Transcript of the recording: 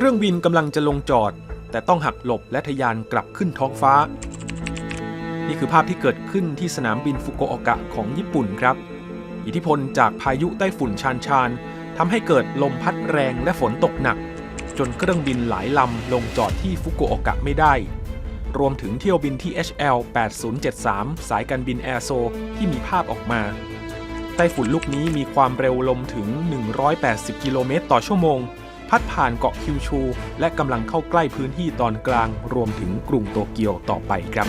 เครื่องบินกำลังจะลงจอดแต่ต้องหักหลบและทะยานกลับขึ้นท้องฟ้านี่คือภาพที่เกิดขึ้นที่สนามบินฟุกุโอกะของญี่ปุ่นครับอิทธิพลจากพายุไต้ฝุ่นชานทำให้เกิดลมพัดแรงและฝนตกหนักจนเครื่องบินหลายลำลงจอดที่ฟุกุโอกะไม่ได้รวมถึงเที่ยวบินที่ HL 8073สายการบินแอร์โซที่มีภาพออกมาไต้ฝุ่นลูกนี้มีความเร็วลมถึง180กิโลเมตรต่อชั่วโมงพัดผ่านเกาะคิวชูและกำลังเข้าใกล้พื้นที่ตอนกลางรวมถึงกรุงโตเกียวต่อไปครับ